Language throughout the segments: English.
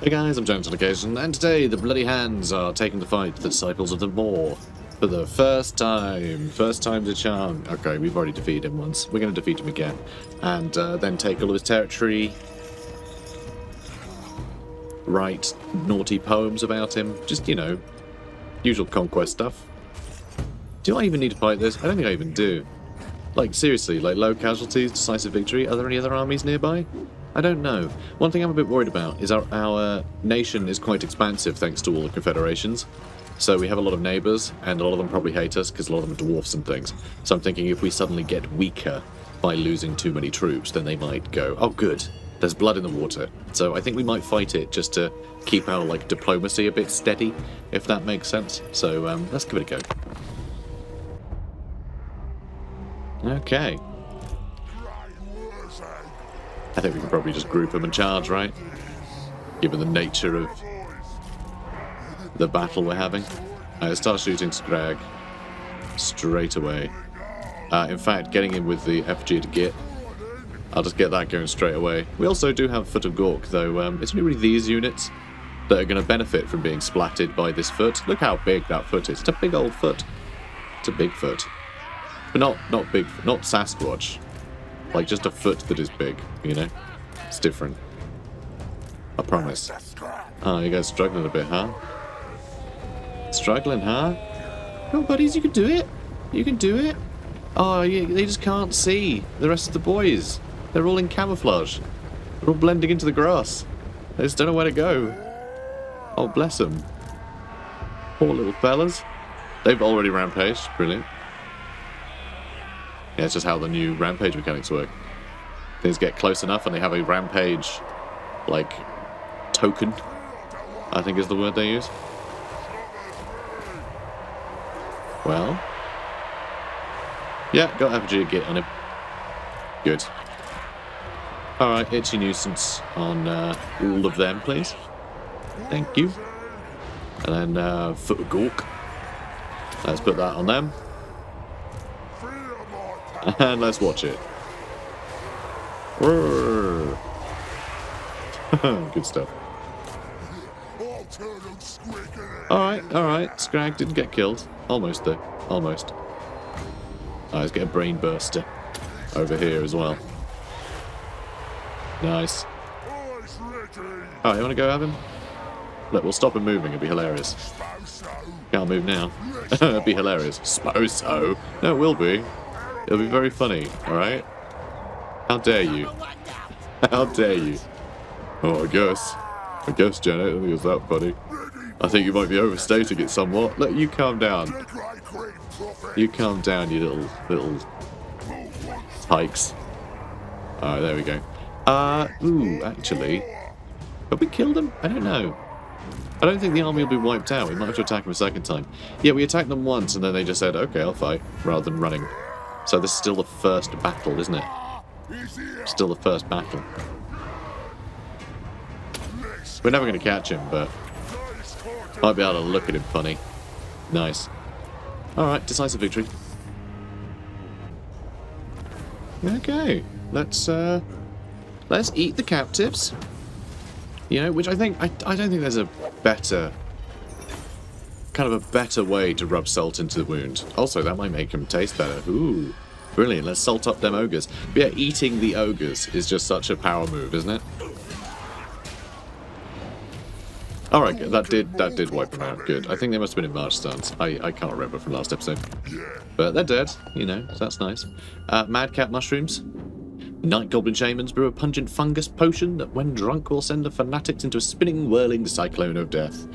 Hey guys, I'm James on occasion, and today the Bloody Hands are taking to fight the Disciples of the Maw for the first time. First time's a charm. Okay, we've already defeated him once. We're going to defeat him again. And then take all of his territory. Write naughty poems about him. Just, you know, usual conquest stuff. Do I even need to fight this? I don't think I even do. Like, seriously, like low casualties, decisive victory. Are there any other armies nearby? I don't know. One thing I'm a bit worried about is our nation is quite expansive thanks to all the confederations. So we have a lot of neighbours, and a lot of them probably hate us because a lot of them are dwarfs and things. So I'm thinking if we suddenly get weaker by losing too many troops, then they might go, oh good, there's blood in the water. So I think we might fight it just to keep our like diplomacy a bit steady, if that makes sense. So let's give it a go. Okay. I think we can probably just group them and charge, right? Given the nature of the battle we're having. Let's start shooting Scrag straight away. In fact, getting in with the FG to Git. I'll just get that going straight away. We also do have Foot of Gork, though it's only really these units that are going to benefit from being splatted by this foot. Look how big that foot is. It's a big old foot. It's a big foot. But not big, not Sasquatch. Like, just a foot that is big, you know? It's different. I promise. Oh, you guys struggling a bit, huh? Struggling, huh? Come on, buddies, you can do it! You can do it! Oh, they just can't see the rest of the boys. They're all in camouflage. They're all blending into the grass. They just don't know where to go. Oh, bless them. Poor little fellas. They've already rampaged. Brilliant. Yeah, it's just how the new rampage mechanics work. Things get close enough and they have a rampage, like, token, I think is the word they use. Well. Yeah, got FG Git on him. Good. Alright, itchy nuisance on all of them, please. Thank you. And then Foot of Gork. Let's put that on them. And let's watch it. Good stuff. Alright. Scrag didn't get killed. Almost, though. Almost. Let's get a brain burster over here as well. Nice. Alright, you want to go have him? Look, we'll stop him moving. It'll be hilarious. Can't move now. It'll be hilarious. Sposo. No, it will be. It'll be very funny, alright? How dare you? How dare you? Oh, I guess, Janet, I don't think it's that funny. I think you might be overstating it somewhat. Look, you calm down. You calm down, you little hikes. Alright, there we go. Ooh, actually. Have we killed them? I don't know. I don't think the army will be wiped out. We might have to attack them a second time. Yeah, we attacked them once and then they just said, okay, I'll fight, rather than running. So this is still the first battle, isn't it? Still the first battle. We're never going to catch him, but might be able to look at him funny. Nice. Alright, decisive victory. Okay, let's eat the captives. You know, which I think, I don't think there's a better, kind of a better way to rub salt into the wound. Also, that might make them taste better. Ooh, brilliant. Let's salt up them ogres. But yeah, eating the ogres is just such a power move, isn't it? Alright, that did wipe them out. Good. I think they must have been in March stance. I can't remember from last episode. But they're dead, you know, so that's nice. Madcap mushrooms. Night Goblin Shamans brew a pungent fungus potion that, when drunk, will send the fanatics into a spinning, whirling cyclone of death.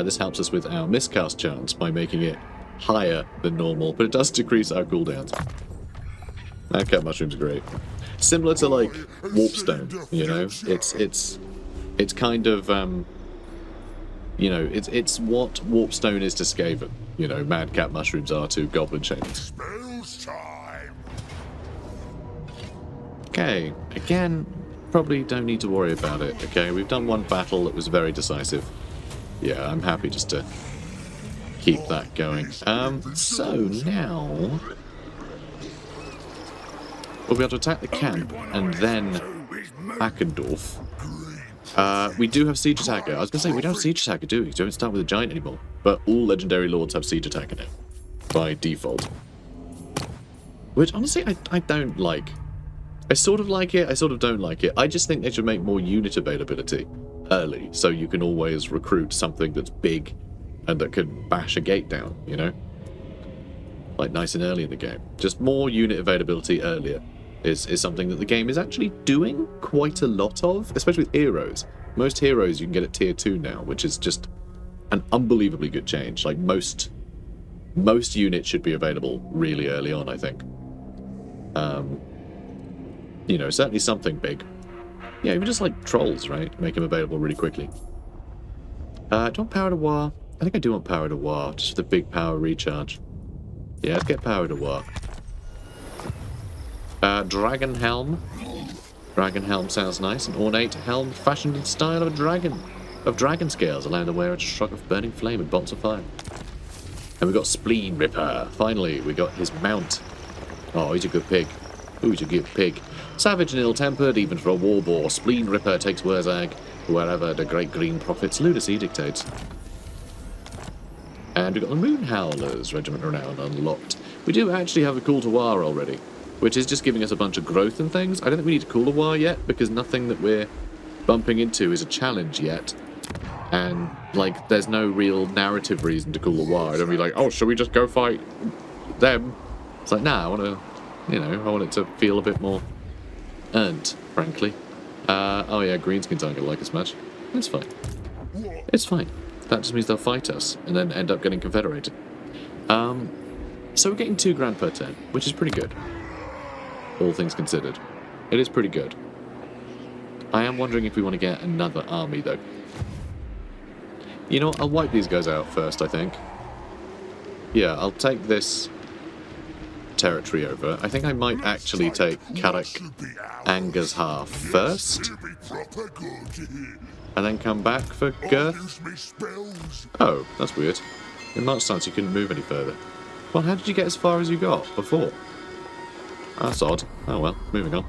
This helps us with our miscast chance by making it higher than normal, but it does decrease our cooldowns. Madcap mushrooms are great. Similar to, like, Warpstone, you know? It's kind of, you know, it's what Warpstone is to Skaven. You know, Madcap mushrooms are to Goblin Shamans. Okay, again, probably don't need to worry about it, okay? We've done one battle that was very decisive. Yeah, I'm happy just to keep that going. So now we'll be able to attack the camp and then Ackendorf. We do have Siege Attacker. I was going to say, we don't have Siege Attacker, do we? We don't start with a giant anymore. But all Legendary Lords have Siege Attacker now. By default. Which, honestly, I don't like. I sort of like it, I sort of don't like it. I just think they should make more unit availability early, so you can always recruit something that's big and that can bash a gate down, you know? Like, nice and early in the game. Just more unit availability earlier is something that the game is actually doing quite a lot of, especially with heroes. Most heroes you can get at tier 2 now, which is just an unbelievably good change. Like, most units should be available really early on, I think. You know, certainly something big. Yeah, even just like trolls, right? Make them available really quickly. Do I want Power to War? I think I do want Power to War, just for the big power recharge. Yeah, let's get Power to War. Dragon Helm. Dragon Helm sounds nice. An ornate helm fashioned in style of a dragon. Of dragon scales, allowing the wearer to strike off burning flame and bolts of fire. And we got Spleen Ripper. Finally, we got his mount. Oh, he's a good pig. Ooh, he's a good pig. Savage and ill-tempered, even for a war boar, Spleen Ripper takes Wurrzag wherever the Great Green Prophet's lunacy dictates. And we've got the Moon Howlers, Regiment Renown, unlocked. We do actually have a Call to War already, which is just giving us a bunch of growth and things. I don't think we need a Call to War yet, because nothing that we're bumping into is a challenge yet. And, like, there's no real narrative reason to call a war. I don't be like, oh, shall we just go fight them? It's like, nah, I want to, you know, I want it to feel a bit more earned, frankly. Oh yeah, Greenskins aren't going to like us much. It's fine. It's fine. That just means they'll fight us, and then end up getting confederated. So we're getting 2 grand per turn, which is pretty good. All things considered. It is pretty good. I am wondering if we want to get another army, though. You know what, I'll wipe these guys out first, I think. Yeah, I'll take this territory over. I think I might actually take Carrick Anger's half first. And then come back for Girth. Oh, that's weird. In March stance you couldn't move any further. Well, how did you get as far as you got before? That's odd. Oh well, moving on.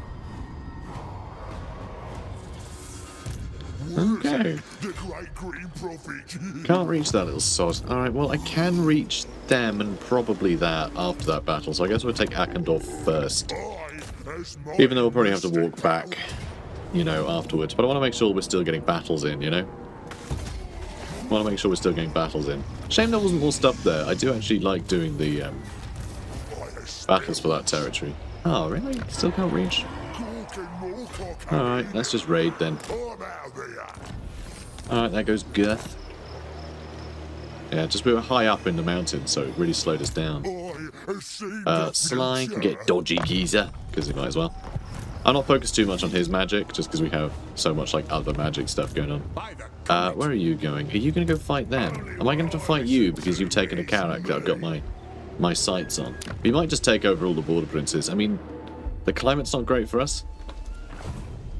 Okay. Can't reach that little sod. Alright, well, I can reach them and probably that after that battle, so I guess we'll take Akendorf first. Even though we'll probably have to walk back, you know, afterwards. But I want to make sure we're still getting battles in, you know? I want to make sure we're still getting battles in. Shame there wasn't more stuff there. I do actually like doing the battles for that territory. Oh, really? Still can't reach? Alright, let's just raid then. Alright, there goes Girth. Yeah, just we were high up in the mountains, so it really slowed us down. Sly can get dodgy geezer, because he might as well. I'm not focused too much on his magic, just because we have so much like other magic stuff going on. Where are you going? Are you going to go fight them? Am I going to have to fight you because you've taken a Carrack that I've got my sights on? We might just take over all the border princes. I mean, the climate's not great for us.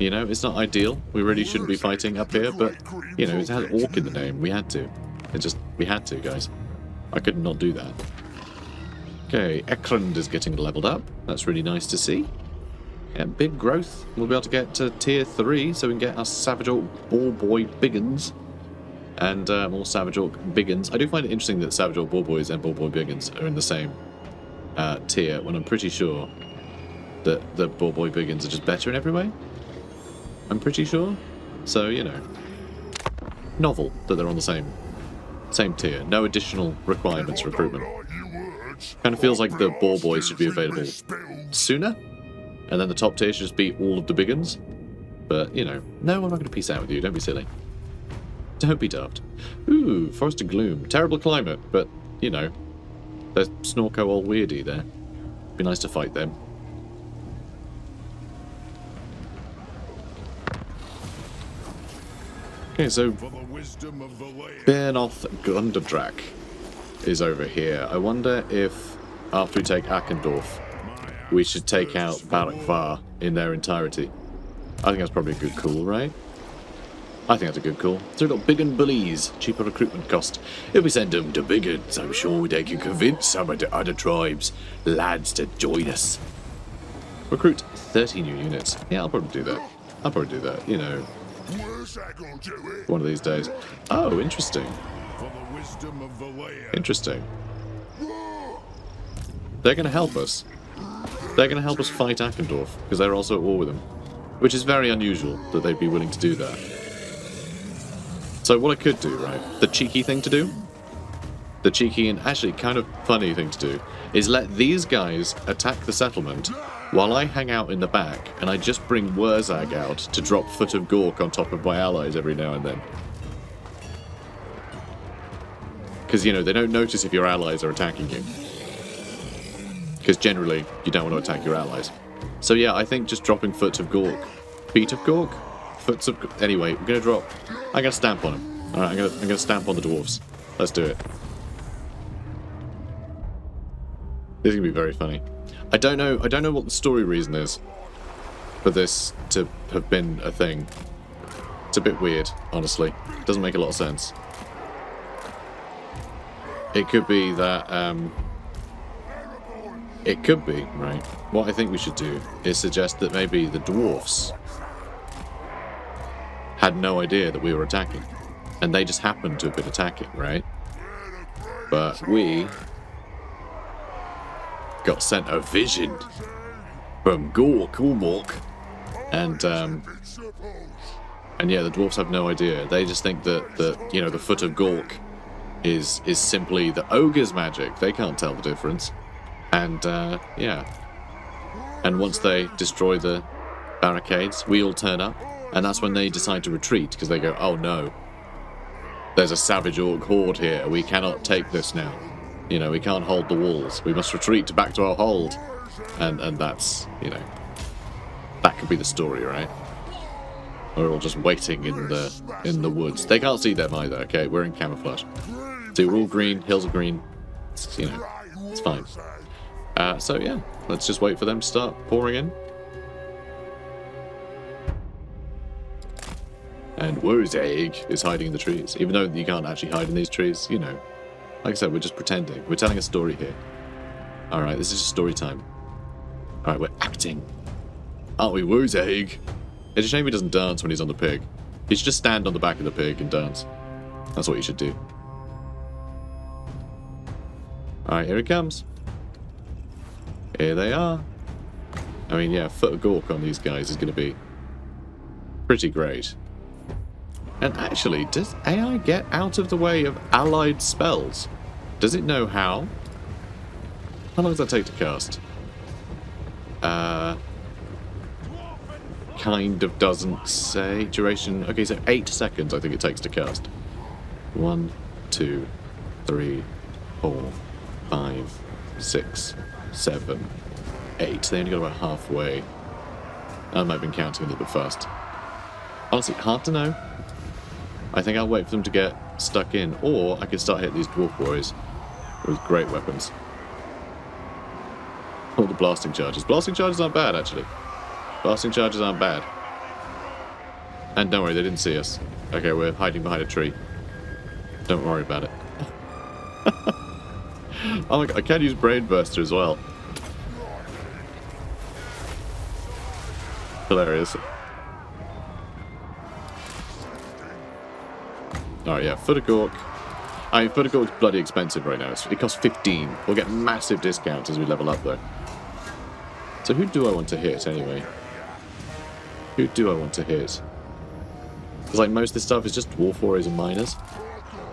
You know, it's not ideal. We really shouldn't be fighting up here, but, you know, it had orc in the name. We had to. We had to, guys. I could not do that. Okay, Ekrund is getting leveled up. That's really nice to see. Yeah, big growth. We'll be able to get to tier 3, so we can get our Savage Orc Boar Boy Biggins. And more Savage Orc Biggins. I do find it interesting that Savage Orc Boar Boys and Boar Boy Biggins are in the same tier, when I'm pretty sure that the Boar Boy Biggins are just better in every way. I'm pretty sure. So, you know, novel that they're on the same tier. No additional requirements for recruitment. Kind of feels like the Boar Boys should be available sooner, and then the top tier should just be all of the big uns. But, you know, no, I'm not going to peace out with you. Don't be silly. Don't be daft. Ooh, Forest of Gloom. Terrible climate, but, you know, there's Snorko all weirdy there. Be nice to fight them. Okay, so Bernoth Gunderdrak is over here. I wonder if, after we take Akendorf, we should take out Barakvar in their entirety. I think that's probably a good call, right? I think that's a good call. So we've got Biggun Bullies, cheaper recruitment cost. If we send them to Bigguns, I'm sure they can convince some of the other tribes, lads, to join us. Recruit 30 new units. Yeah, I'll probably do that. You know, One of these days. Oh, interesting. Interesting. They're going to help us. They're going to help us fight Akendorf, because they're also at war with them. Which is very unusual that they'd be willing to do that. So what I could do, right, the cheeky thing to do, the cheeky and actually kind of funny thing to do, is let these guys attack the settlement while I hang out in the back and I just bring Wurrzag out to drop Foot of Gork on top of my allies every now and then. Because, you know, they don't notice if your allies are attacking you. Because generally, you don't want to attack your allies. So yeah, I think just dropping Foot of Gork. Feet of Gork? Foots of... Anyway, we're going to drop... I'm going to stamp on him. Alright, I'm going to stamp on the dwarfs. Let's do it. This is going to be very funny. I don't know what the story reason is for this to have been a thing. It's a bit weird, honestly. It doesn't make a lot of sense. It could be that, it could be, right? What I think we should do is suggest that maybe the dwarfs had no idea that we were attacking. And they just happened to have been attacking, right? But we got sent a vision from Mork. And yeah, the dwarfs have no idea. They just think that you know, the Foot of Gork is simply the ogre's magic. They can't tell the difference. And yeah. And once they destroy the barricades, we all turn up, and that's when they decide to retreat, because they go, oh no, there's a savage orc horde here, we cannot take this now. You know, we can't hold the walls, we must retreat back to our hold. And that's, you know, that could be the story, right? We're all just waiting in the woods. They can't see them either, okay? We're in camouflage. See, we're all green, hills are green. It's, you know, it's fine. So yeah, let's just wait for them to start pouring in. And Wurrzag is hiding in the trees. Even though you can't actually hide in these trees, you know. Like I said, we're just pretending. We're telling a story here. Alright, this is just story time. Alright, we're acting. Aren't we, Wurrzag? It's a shame he doesn't dance when he's on the pig. He should just stand on the back of the pig and dance. That's what you should do. Alright, here it comes. Here they are. I mean, yeah, Foot of Gork on these guys is going to be pretty great. And actually, does AI get out of the way of allied spells? Does it know how? How long does that take to cast? Kind of doesn't say. Duration, okay, so 8 seconds I think it takes to cast. 1, 2, 3, 4, 5, 6, 7, 8. They only got about halfway. I might have been counting a little bit fast. Honestly, hard to know. I think I'll wait for them to get stuck in, or I can start hitting these dwarf warriors with great weapons. All the blasting charges. Blasting charges aren't bad, actually. Blasting charges aren't bad. And don't worry, they didn't see us. Okay, we're hiding behind a tree. Don't worry about it. Oh my god, I can use Brain Burster as well. Hilarious. Alright, yeah, Foot of Gork. I mean, Foot of Gork's bloody expensive right now. It costs 15. We'll get massive discounts as we level up, though. So who do I want to hit, anyway? Who do I want to hit? Because, like, most of this stuff is just dwarf warriors and miners.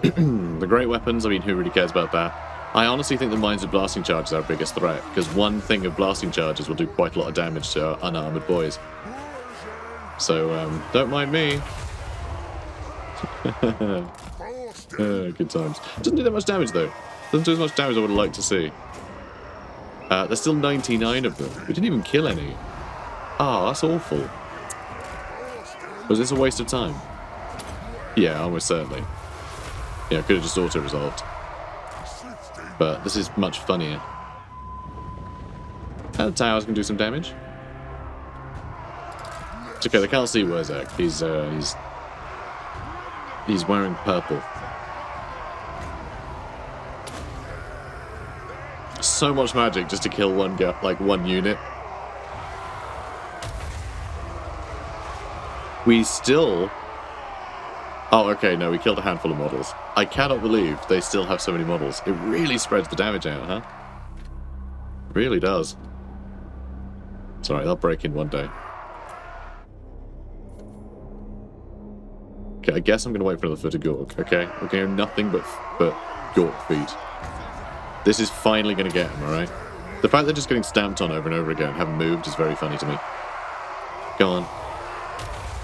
The great weapons, I mean, who really cares about that? I honestly think the mines of blasting charges are our biggest threat, because one thing of blasting charges will do quite a lot of damage to our unarmored boys. So, don't mind me. Good times. Doesn't do that much damage, though. Doesn't do as much damage as I would like to see. There's still 99 of them. We didn't even kill any. Ah, that's awful. Was this a waste of time? Yeah, almost certainly. Yeah, I could have just auto-resolved. But this is much funnier. And the towers can do some damage. It's okay, they can't see Wurrzag. He's wearing purple. So much magic just to kill one guy, like one unit. We still Oh, okay, no, we killed a handful of models. I cannot believe they still have so many models. It really spreads the damage out, huh? Really does. It's alright, they'll break in one day. Okay, I guess I'm going to wait for another foot of Gork, okay? We're going to have nothing but Gork feet. This is finally going to get him, alright? The fact they're just getting stamped on over and over again and haven't moved is very funny to me. Go on.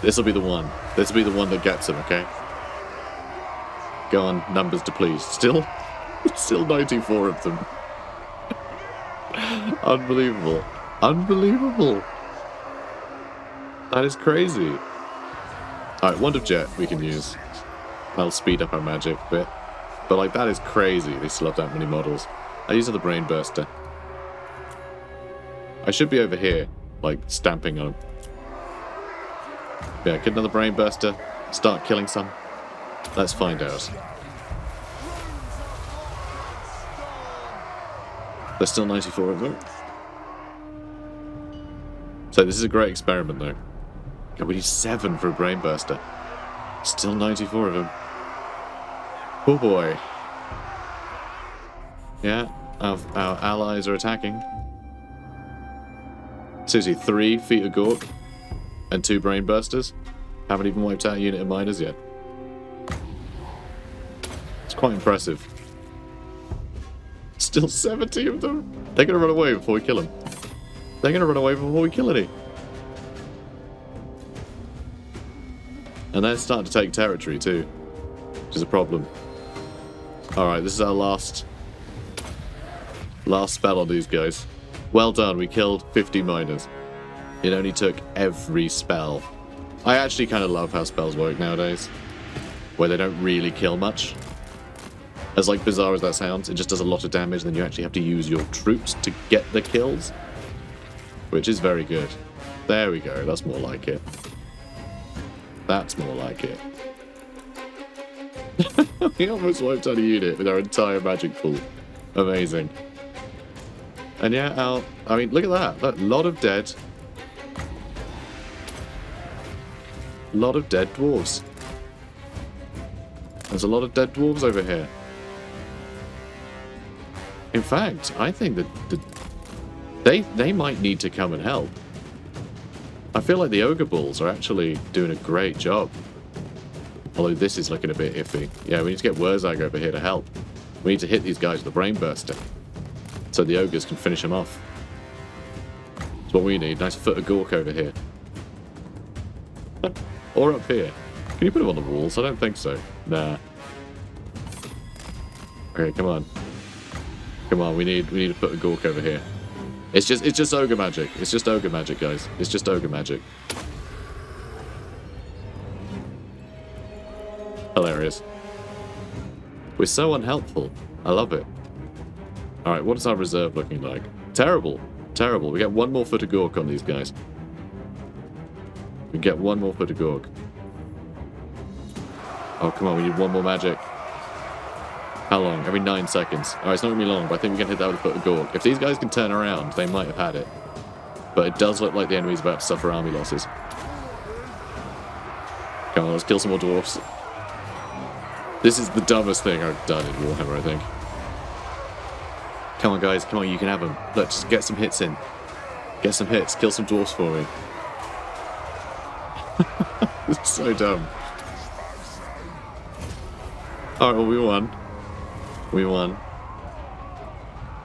This'll be the one. This'll be the one that gets him, okay? Go on, numbers to please. Still 94 of them. Unbelievable. Unbelievable. That is crazy. Alright, Wand of Jet we can use. That'll speed up our magic a bit. But like, that is crazy. They still have that many models. I use the Brain Burster. I should be over here, like, stamping on them. Yeah, get another Brain Burster. Start killing some. Let's find out. There's still 94 of them. So this is a great experiment, though. God, we need 7 for a Brain Burster. Still 94 of them. Oh boy. Yeah, our allies are attacking. Seriously, 3 feet of Gork and 2 Brain Bursters. Haven't even wiped out a unit of miners yet. It's quite impressive. Still 70 of them. They're going to run away before we kill them. They're going to run away before we kill any. And they're starting to take territory too, which is a problem. Alright, this is our last spell on these guys. Well done, we killed 50 miners. It only took every spell. I actually kind of love how spells work nowadays, where they don't really kill much. As like bizarre as that sounds, it just does a lot of damage, then you actually have to use your troops to get the kills, which is very good. There we go, that's more like it. That's more like it. We almost wiped out a unit with our entire magic pool. Amazing. And yeah, I mean, look at that. Look, lot of dead. Lot of dead dwarves. There's a lot of dead dwarves over here. In fact, I think that they might need to come and help. I feel like the ogre bulls are actually doing a great job. Although this is looking a bit iffy. Yeah, we need to get Wurrzag over here to help. We need to hit these guys with the Brain Burster, so the ogres can finish them off. That's what we need. Nice foot of Gork over here. Or up here. Can you put them on the walls? I don't think so. Nah. Okay, come on. Come on, we need a foot of Gork over here. It's just ogre magic. It's just ogre magic, guys. It's just ogre magic. Hilarious. We're so unhelpful. I love it. Alright, what is our reserve looking like? Terrible. Terrible. We get 1 more foot of Gork on these guys. We get 1 more foot of Gork. Oh, come on, we need 1 more magic. How long? Every 9 seconds. Alright, it's not going to be long, but I think we can hit that with a foot of Gork. If these guys can turn around, they might have had it. But it does look like the enemy's about to suffer army losses. Come on, let's kill some more dwarfs. This is the dumbest thing I've done in Warhammer, I think. Come on, guys. Come on, you can have them. Look, just get some hits in. Get some hits. Kill some dwarfs for me. It's so dumb. Alright, well, we won. We won.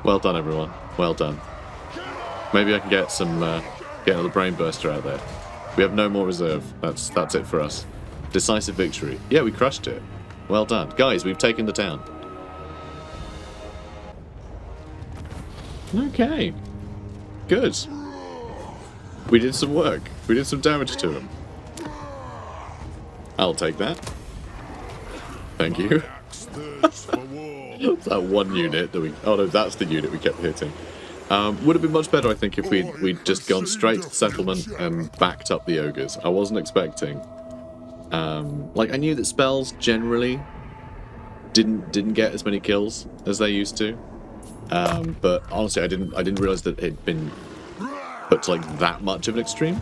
Well done, everyone. Well done. Maybe I can get some, get another Brain Burster out there. We have no more reserve. That's it for us. Decisive victory. Yeah, we crushed it. Well done. Guys, we've taken the town. Okay. Good. We did some work. We did some damage to him. I'll take that. Thank you. That one unit that we... Oh no, that's the unit we kept hitting. Would have been much better, I think, if we'd just gone straight to the settlement and backed up the ogres. I wasn't expecting... like, I knew that spells generally didn't get as many kills as they used to. But honestly, I didn't realize that it'd been put to like that much of an extreme.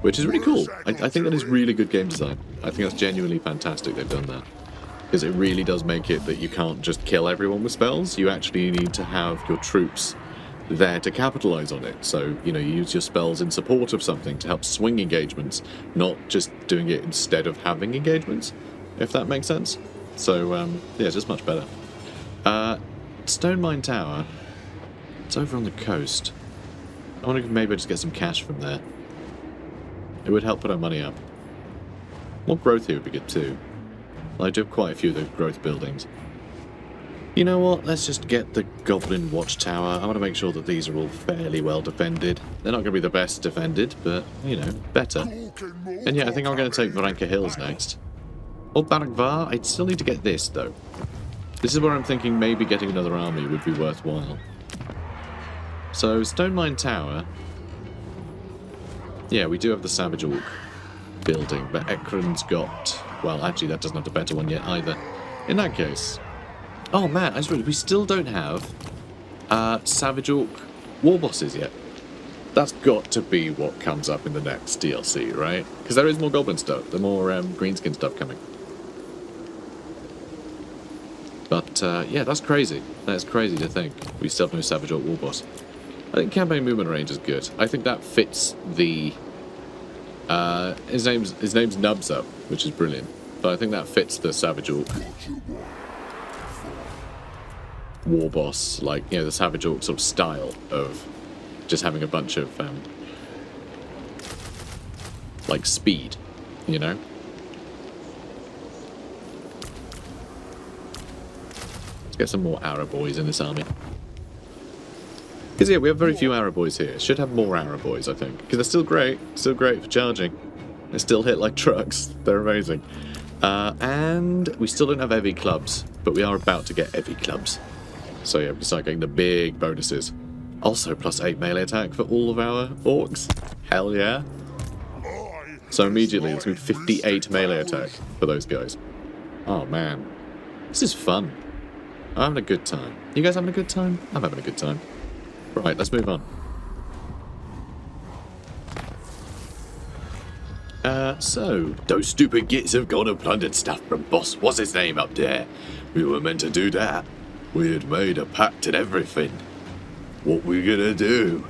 which is really cool. I think that is really good game design. I think that's genuinely fantastic they've done that. Because it really does make it that you can't just kill everyone with spells. You actually need to have your troops there to capitalize on it. So, you know, you use your spells in support of something to help swing engagements, not just doing it instead of having engagements, if that makes sense. So, yeah, it's just much better. Stone Mine Tower. It's over on the coast. I wonder if maybe I just get some cash from there. It would help put our money up. More growth here would be good too. I do have quite a few of those growth buildings. You know what? Let's just get the Goblin Watchtower. I want to make sure that these are all fairly well defended. They're not going to be the best defended, but, you know, better. And yeah, I think I'm going to take Varenka Hills next. Or Barakvar. I still need to get this, though. This is where I'm thinking maybe getting another army would be worthwhile. So, Stone Mine Tower. Yeah, we do have the Savage Orc building, but Ekron's got... Well, actually, that doesn't have the better one yet either. In that case... Oh man, I just realized we still don't have Savage Orc war bosses yet. That's got to be what comes up in the next DLC, right? Because there is more Goblin stuff, the more Greenskin stuff coming. But yeah, that's crazy. That's crazy to think. We still have no Savage Orc war boss. I think campaign movement range is good. I think that fits the... his name's Nubs Up, which is brilliant. But I think that fits the Savage Orc war boss, like, you know, the Savage Orc sort of style of just having a bunch of, like, speed, you know? Let's get some more Arrow Boys in this army. Because, yeah, we have very few Arrow Boys here. Should have more Arrow Boys, I think. Because they're still great for charging. They still hit like trucks. They're amazing. And we still don't have heavy clubs, but we are about to get heavy clubs. So yeah, we start getting the big bonuses. Also, +8 melee attack for all of our orcs. Hell yeah. So immediately, let's move 58 melee attack for those guys. Oh man. This is fun. I'm having a good time. You guys having a good time? I'm having a good time. Right, let's move on. So, those stupid gits have gone and plundered stuff from Boss What's his name up there. We were meant to do that. We had made a pact and everything. What we gonna do?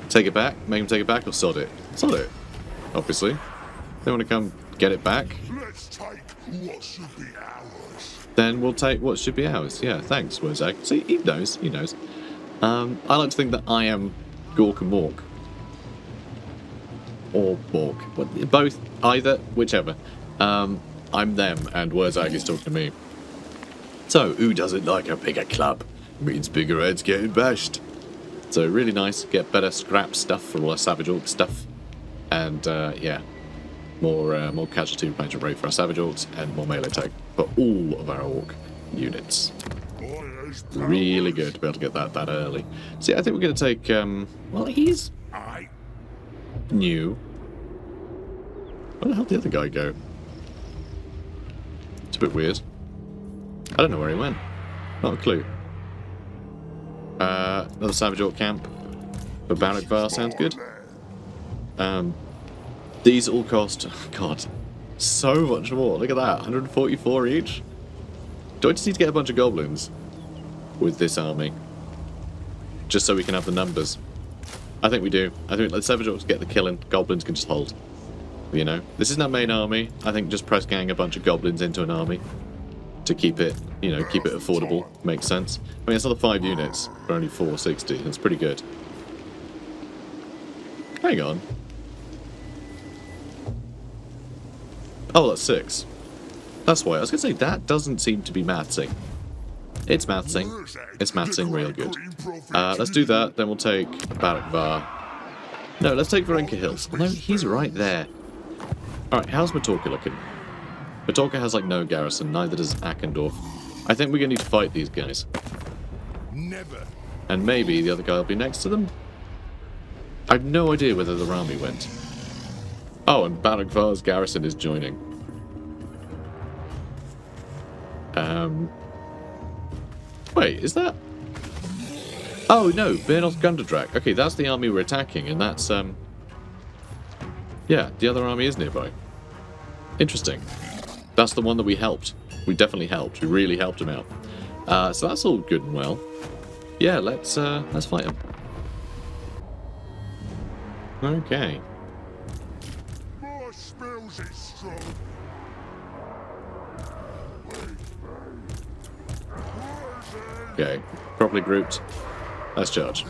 Take it back? Make him take it back or sod it? Sod it. Obviously. They want to come get it back. Let's take what should be ours. Then we'll take what should be ours. Yeah, thanks, Wurrzag. See, he knows. He knows. I like to think that I am Gork and Mork. Or Mork. Both. Either. Whichever. I'm them and Wurrzag is talking to me. So, who doesn't like a bigger club? Means bigger heads getting bashed. So, really nice. Get better scrap stuff for all our Savage Orc stuff. And, yeah. More casualty replenishment rate for our Savage Orcs and more melee attack for all of our Orc units. Really good to be able to get that early. See, I think we're going to take, well, he's new. Where the hell did the other guy go? It's a bit weird. I don't know where he went. Not a clue. Another Savage Orc camp for Barakvar sounds good. These all cost, oh God, so much more. Look at that, 144 each. Do I just need to get a bunch of goblins with this army? Just so we can have the numbers. I think we do. I think let Savage Orcs get the killing. Goblins can just hold. You know, this isn't our main army. I think just press gang a bunch of goblins into an army to keep it, you know, keep it affordable. Makes sense. I mean, it's another 5 units for only 460. That's pretty good. Hang on. Oh, that's 6. That's why. I was going to say, that doesn't seem to be mathsing. It's mathsing. It's mathsing real good. Let's do that, then we'll take Barakvar. No, let's take Varenka Hills. No, he's right there. Alright, how's Matorka looking? Matorka has, like, no garrison, neither does Akendorf. I think we're going to need to fight these guys. Never. And maybe the other guy will be next to them? I have no idea whether the army went. Oh, and Barakvar's garrison is joining. Wait, is that... Oh, no, Bernoth Gunderdrak. Okay, that's the army we're attacking, and that's, Yeah, the other army is nearby. Interesting. That's the one that we helped. We definitely helped. We really helped him out. So that's all good and well. Yeah, let's fight him. Okay. My spells is strong. Okay. Properly grouped. Let's charge.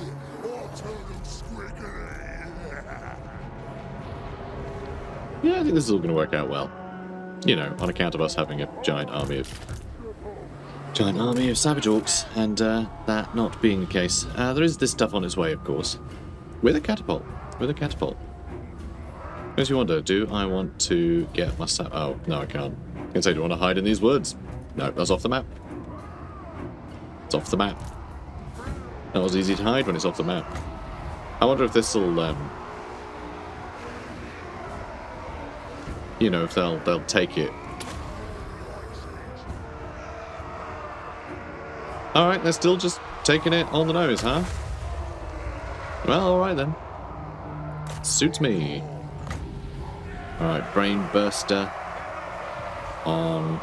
Yeah, I think this is all going to work out well. You know, on account of us having a giant army of savage orcs, and that not being the case. There is this stuff on its way, of course. With a catapult. With a catapult. As you wonder, do I want to get my oh, no, I can't. I can say, do I want to hide in these woods? No, that's off the map. It's off the map. Not as easy to hide when it's off the map. I wonder if this will, you know, if they'll take it. Alright, they're still just taking it on the nose, huh? Well, alright then. Suits me. Alright, brain burster on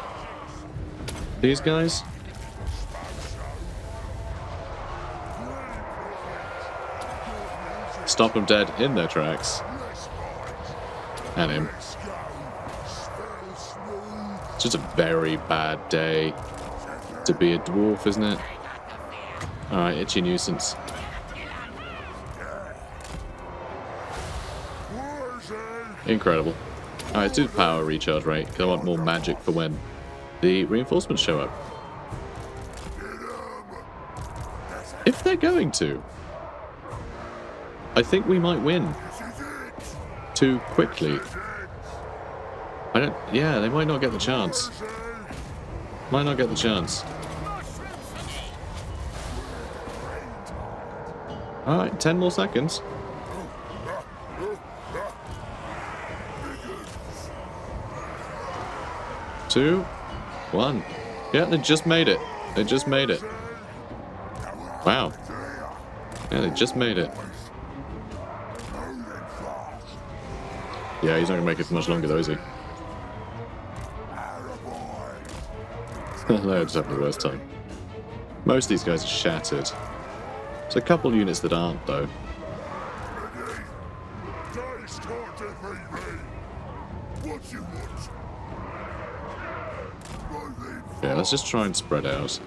these guys. Stop them dead in their tracks. And him. It's just a very bad day to be a dwarf, isn't it? Alright, itchy nuisance. Incredible. Alright, let's do the power recharge rate, because I want more magic for when the reinforcements show up. If they're going to, I think we might win too quickly. Yeah, they might not get the chance. Might not get the chance. Alright, 10 more seconds. Two, one. Yeah, they just made it. They just made it. Wow. Yeah, they just made it. Yeah, he's not going to make it for much longer though, is he? They're just having the worst time. Most of these guys are shattered. There's a couple units that aren't, though. Yeah, let's just try and spread out.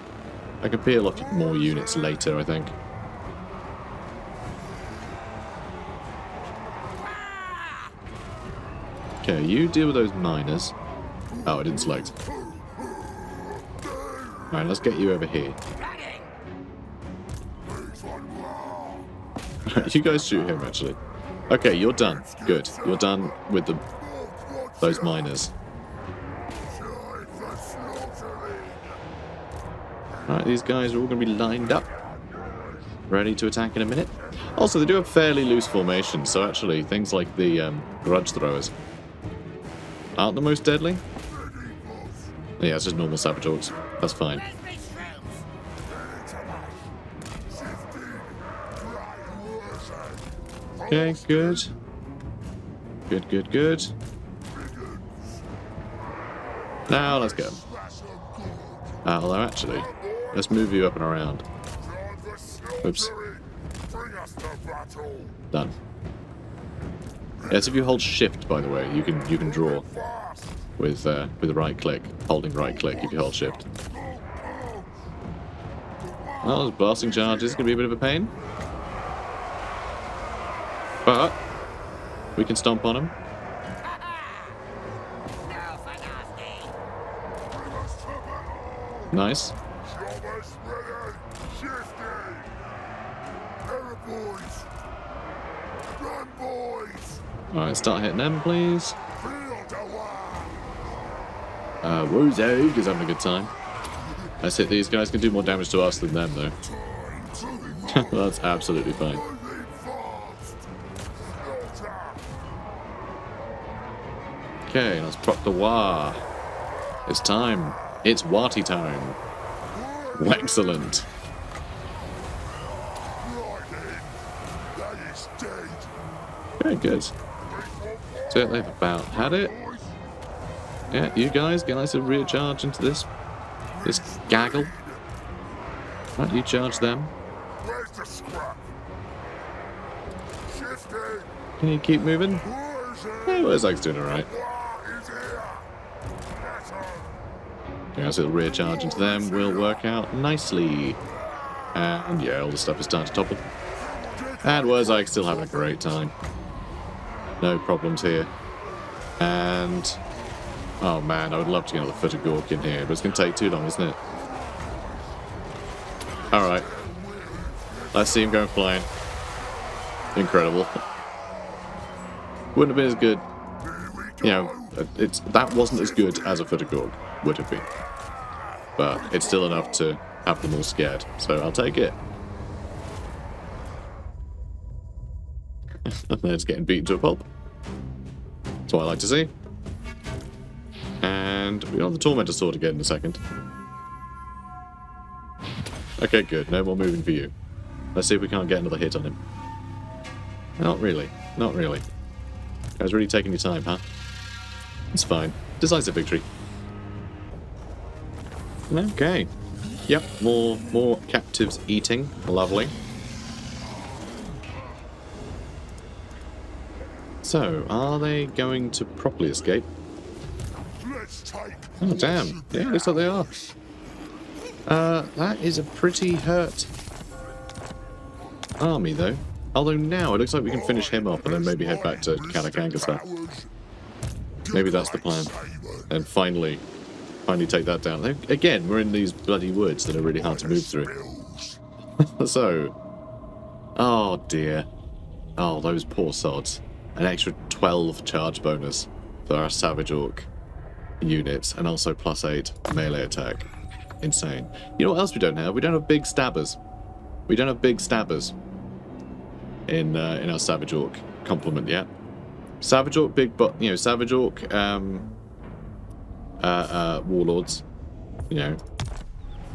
I can peel off more units later, I think. Okay, you deal with those miners. Oh, I didn't select. Alright, let's get you over here. You guys shoot him, actually. Okay, you're done. Good. You're done with those miners. Alright, these guys are all going to be lined up. Ready to attack in a minute. Also, they do have fairly loose formations, so actually, things like the grudge throwers aren't the most deadly. Yeah, it's just normal savage orcs. That's fine. Okay, good. Good, good, good. Now, let's go. Although, actually, let's move you up and around. Oops. Done. Yes, if you hold shift, by the way, you can draw with the right click, holding right click if you hold shift. Well, those blasting charges gonna be a bit of a pain, but we can stomp on them. Nice. Alright, start hitting them, please. Wurrzag is having a good time. Let's hit these guys. Can do more damage to us than them, though. That's absolutely fine. Okay, let's proc the war. It's time. It's Warty time. Excellent. Very good. So they've about had it. Yeah, you guys get nice and recharge into this gaggle. Right, you charge them. Where's the scrap? Shifting. Can you keep moving? Wurrzag. Hey, Wurrzag's doing alright. What is here? Better. Yeah, so little recharge into them will work out nicely. And yeah, all the stuff is starting to topple. And Wurrzag's still having a great time. No problems here. And oh man, I would love to get another foot of Gork in here, but it's going to take too long, isn't it? Alright. Let's see him going flying. Incredible. Wouldn't have been as good. You know, that wasn't as good as a foot of Gork would have been. But it's still enough to have them all scared, so I'll take it. And then it's getting beaten to a pulp. That's what I like to see. And we'll have the Tormentor Sword again in a second. Okay, good. No more moving for you. Let's see if we can't get another hit on him. Not really. Not really. Guys, really taking your time, huh? It's fine. Decisive victory. Okay. Yep, more captives eating. Lovely. So, are they going to properly escape? Let's take. Oh, damn. Yeah, looks like they are. That is a pretty hurt army, though. Although now it looks like we can finish him off and then maybe head back to Calacangasar. Maybe that's the plan. And finally take that down. Again, we're in these bloody woods that are really hard to move through. So, oh dear. Oh, those poor sods. An extra 12 charge bonus for our Savage Orc units, and also +8 melee attack. Insane. You know what else we don't have? We don't have big stabbers. We don't have big stabbers in our Savage Orc complement yet. Savage Orc Savage Orc warlords, you know,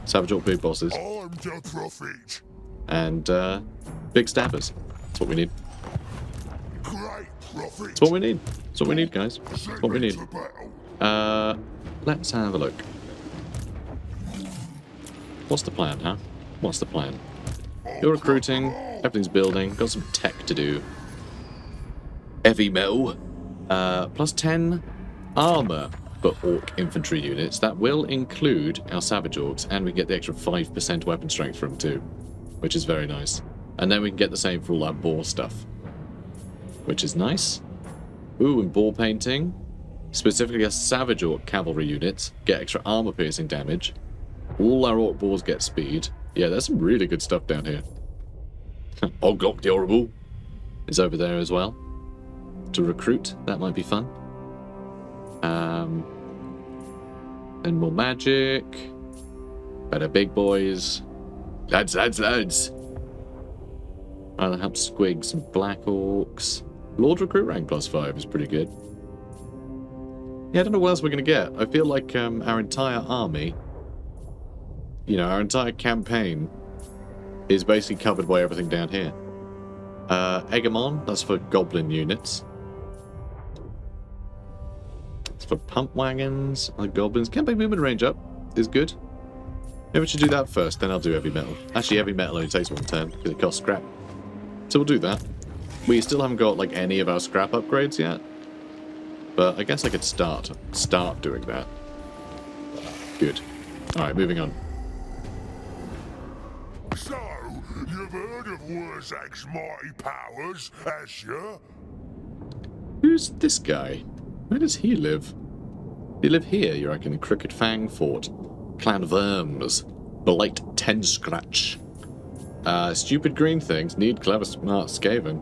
Savage Orc big bosses, I'm the prophet. and big stabbers. That's what we need. Great prophet. That's what we need. That's what we need, guys. That's what we need. To battle. Let's have a look. What's the plan, huh? What's the plan? You're recruiting, everything's building, got some tech to do. Heavy metal. +10 armor for Orc infantry units. That will include our Savage Orcs, and we get the extra 5% weapon strength from them too, which is very nice. And then we can get the same for all that boar stuff, which is nice. Ooh, and boar painting. Specifically a Savage Orc cavalry units get extra armor piercing damage. All our Orc boars get speed. Yeah, there's some really good stuff down here. Oglok the Horrible is over there as well. To recruit, that might be fun. And more magic. Better big boys. Lads. That'll help squig some Black Orcs. Lord Recruit rank +5 is pretty good. Yeah, I don't know what else we're going to get. I feel like our entire army, you know, our entire campaign is basically covered by everything down here. Egamon, that's for goblin units. It's for pump wagons, the goblins. Campaign movement range up is good. Maybe we should do that first, then I'll do heavy metal. Actually, heavy metal only takes 1 turn because it costs scrap. So we'll do that. We still haven't got like any of our scrap upgrades yet, but I guess I could start doing that. Good. All right, moving on. So, you've heard of Wurrzag's mighty powers, has you? Who's this guy? Where does he live? He live here, you reckon, in Crooked Fang Fort. Clan Worms. Blight 10 Scratch. Stupid green things need clever, smart Skaven.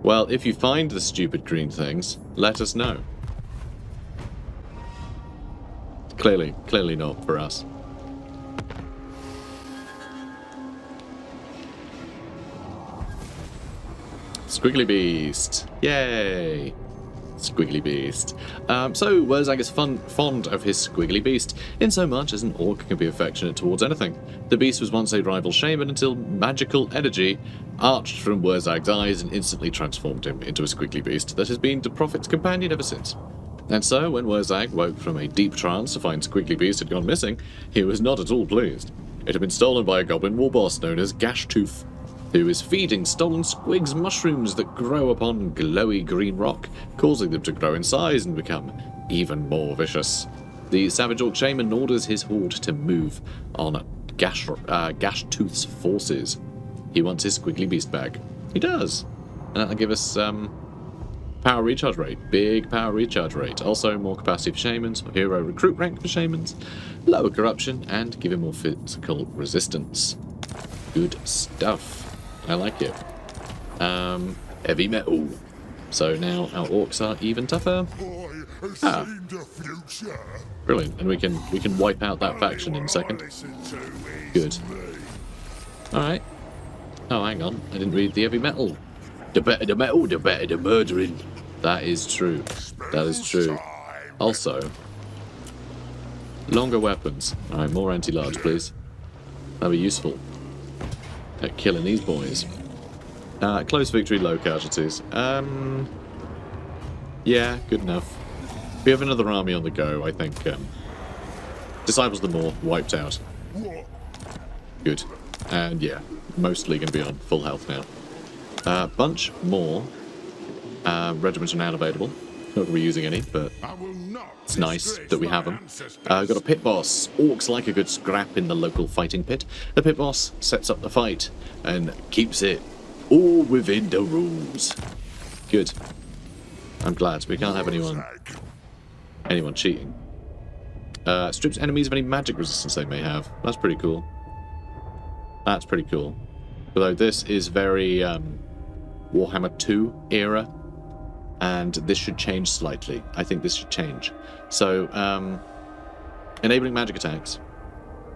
Well, if you find the stupid green things, let us know. Clearly not for us. Squiggly Beast. Yay! Squiggly beast. So Wurrzag is fond of his squiggly beast, in so much as an orc can be affectionate towards anything. The beast was once a rival shaman until magical energy arched from Wurzag's eyes and instantly transformed him into a squiggly beast that has been the prophet's companion ever since. And so, when Wurrzag woke from a deep trance to find Squiggly Beast had gone missing, he was not at all pleased. It had been stolen by a goblin war boss known as Gashtooth, who is feeding stolen squigs mushrooms that grow upon glowy green rock, causing them to grow in size and become even more vicious. The Savage Orc Shaman orders his horde to move on Gashtooth's forces. He wants his Squiggly Beast back. He does. And that'll give us power recharge rate. Big power recharge rate. Also more capacity for shamans, or hero recruit rank for shamans, lower corruption, and give him more physical resistance. Good stuff. I like it. Heavy metal. So now our orcs are even tougher. Brilliant. And we can wipe out that faction in a second. Good. Alright. Oh, hang on. I didn't read the heavy metal. The better the metal, the better the murdering. That is true. That is true. Also, longer weapons. Alright, more anti-large, please. That'll be useful at killing these boys. Close victory, low casualties. Yeah, good enough. We have another army on the go, I think. Disciples of the Maw wiped out. Good. And yeah, mostly going to be on full health now. Bunch more regiments are now available. Not going to be using any, but it's nice that we have them. Got a pit boss. Orcs like a good scrap in the local fighting pit. The pit boss sets up the fight and keeps it all within the rules. Good. I'm glad. We can't have anyone cheating. Strips enemies of any magic resistance they may have. That's pretty cool. That's pretty cool. Although this is very Warhammer 2 era, and this should change slightly. I think this should change. So, enabling magic attacks.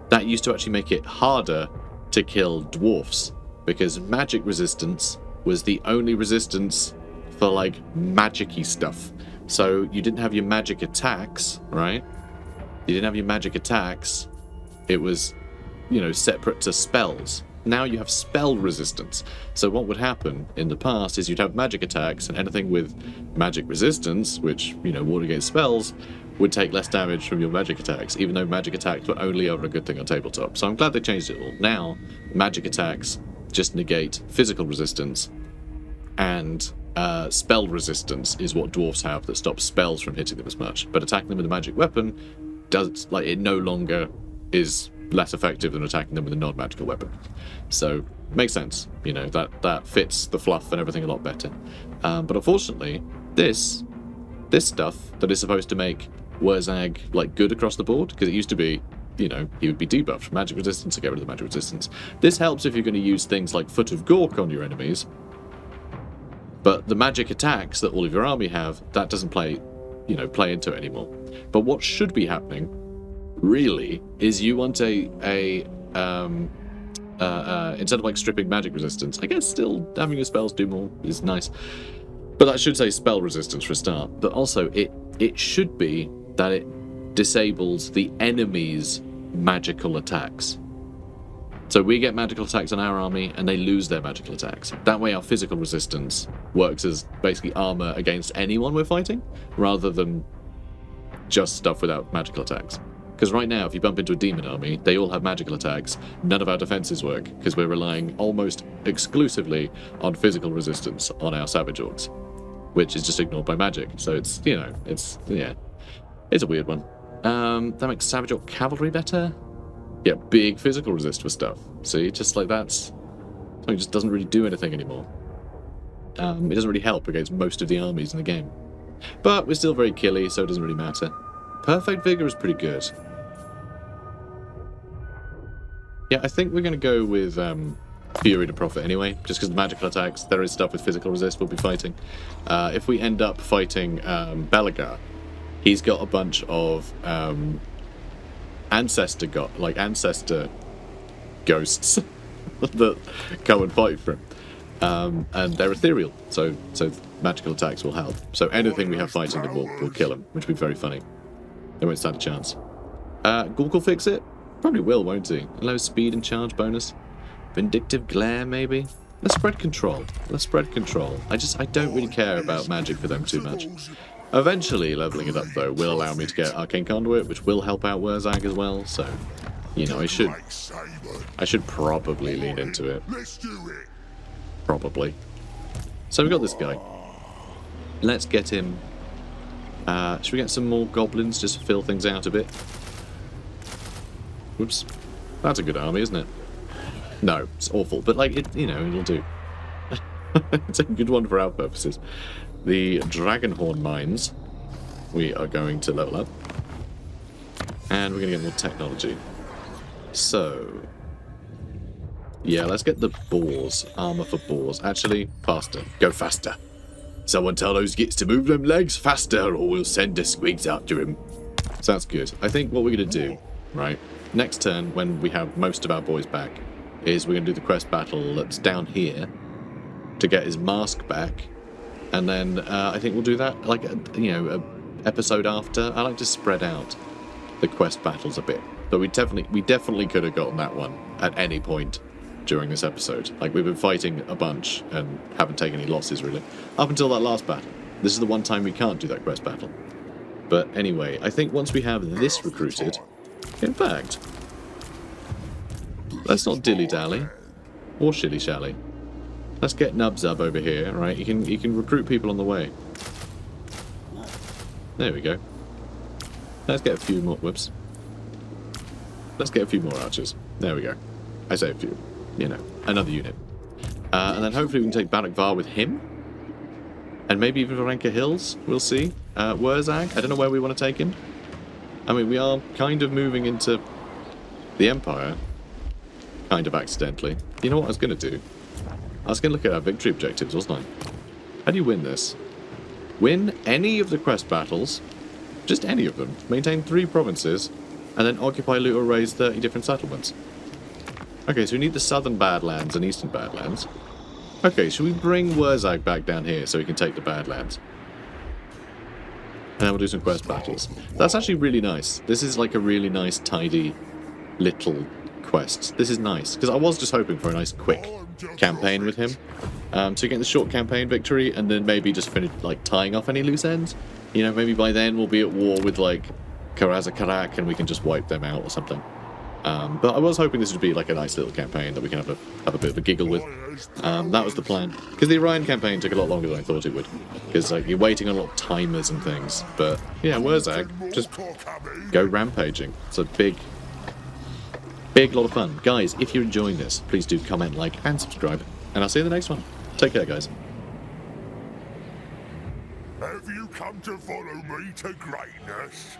That used to actually make it harder to kill dwarfs, because magic resistance was the only resistance for, like, magic-y stuff. So you didn't have your magic attacks, right? You didn't have your magic attacks. It was, you know, separate to spells. Now you have spell resistance. So what would happen in the past is you'd have magic attacks, and anything with magic resistance, which, you know, ward against spells, would take less damage from your magic attacks, even though magic attacks were only ever a good thing on tabletop. So I'm glad they changed it all. Now, magic attacks just negate physical resistance, and spell resistance is what dwarfs have that stops spells from hitting them as much. But attacking them with a magic weapon does, like, it no longer is less effective than attacking them with a non-magical weapon. So, makes sense. You know, that fits the fluff and everything a lot better. But unfortunately, this stuff that is supposed to make Wurrzag, like, good across the board, because it used to be, you know, he would be debuffed from magic resistance to get rid of the magic resistance. This helps if you're going to use things like Foot of Gork on your enemies, but the magic attacks that all of your army have, that doesn't play into it anymore. But what should be happening, really, is you want instead of, like, stripping magic resistance, I guess still having your spells do more is nice, but that should say spell resistance for a start. But also it should be that it disables the enemy's magical attacks. So we get magical attacks on our army, and they lose their magical attacks. That way our physical resistance works as basically armor against anyone we're fighting, rather than just stuff without magical attacks. Because right now, if you bump into a demon army, they all have magical attacks. None of our defenses work, because we're relying almost exclusively on physical resistance on our savage orcs, which is just ignored by magic. So it's, you know, it's a weird one. That makes savage orc cavalry better. Yeah, big physical resist for stuff. See, just like that's something just doesn't really do anything anymore. It doesn't really help against most of the armies in the game. But we're still very killy, so it doesn't really matter. Perfect Vigor is pretty good. Yeah, I think we're going to go with Fury to Profit anyway, just because the magical attacks, there is stuff with physical resist we'll be fighting. If we end up fighting Belagar, he's got a bunch of ancestor ghosts that come and fight for him. And they're ethereal, so magical attacks will help. So anything we have fighting them will kill him, which would be very funny. They won't stand a chance. Gork will fix it? Probably will, won't he? Low speed and charge bonus. Vindictive glare, maybe? Let's spread control. Let's spread control. I don't really care about magic for them too much. Eventually, leveling it up, though, will allow me to get Arcane Conduit, which will help out Wurrzag as well, so... You know, I should probably lean into it. Probably. So we got this guy. Let's get him... should we get some more goblins just to fill things out a bit? Whoops. That's a good army, isn't it? No, it's awful, but like, you know, it'll do. It's a good one for our purposes. The Dragonhorn Mines, we are going to level up. And we're going to get more technology. So, yeah, let's get the boars. Armor for boars. Actually, faster. Go faster. Someone tell those gits to move them legs faster or we'll send the squigs after him. So that's good. I think what we're going to do, right, next turn when we have most of our boys back, is we're going to do the quest battle that's down here to get his mask back. And then I think we'll do that, like, you know, a episode after. I like to spread out the quest battles a bit. But we definitely could have gotten that one at any point during this episode. Like, we've been fighting a bunch and haven't taken any losses, really. Up until that last battle. This is the one time we can't do that quest battle. But anyway, I think once we have this recruited... In fact... Let's not dilly-dally. Or shilly-shally. Let's get Nubzub over here, right? You can recruit people on the way. There we go. Let's get a few more... Whoops. Let's get a few more archers. There we go. I say a few. You know, another unit. And then hopefully we can take Barak Var with him. And maybe even Varenka Hills. We'll see. Wurrzag. I don't know where we want to take him. I mean, we are kind of moving into the Empire. Kind of accidentally. You know what I was going to do? I was going to look at our victory objectives, wasn't I? How do you win this? Win any of the quest battles. Just any of them. Maintain 3 provinces. And then occupy, loot, or raise 30 different settlements. Okay, so we need the southern Badlands and eastern Badlands. Okay, should we bring Wurrzag back down here so we can take the Badlands? And then we'll do some quest battles. That's actually really nice. This is like a really nice, tidy, little quest. This is nice, because I was just hoping for a nice, quick campaign with him. So get the short campaign victory, and then maybe just finish, like, tying off any loose ends. You know, maybe by then we'll be at war with, like, Karazakarak, and we can just wipe them out or something. But I was hoping this would be like a nice little campaign that we can have a bit of a giggle with. That was the plan. Because the Orion campaign took a lot longer than I thought it would. Because like, you're waiting on a lot of timers and things. But yeah, Wurrzag, just go rampaging. It's a big lot of fun. Guys, if you're enjoying this, please do comment, like, and subscribe. And I'll see you in the next one. Take care, guys. Have you come to follow me to greatness?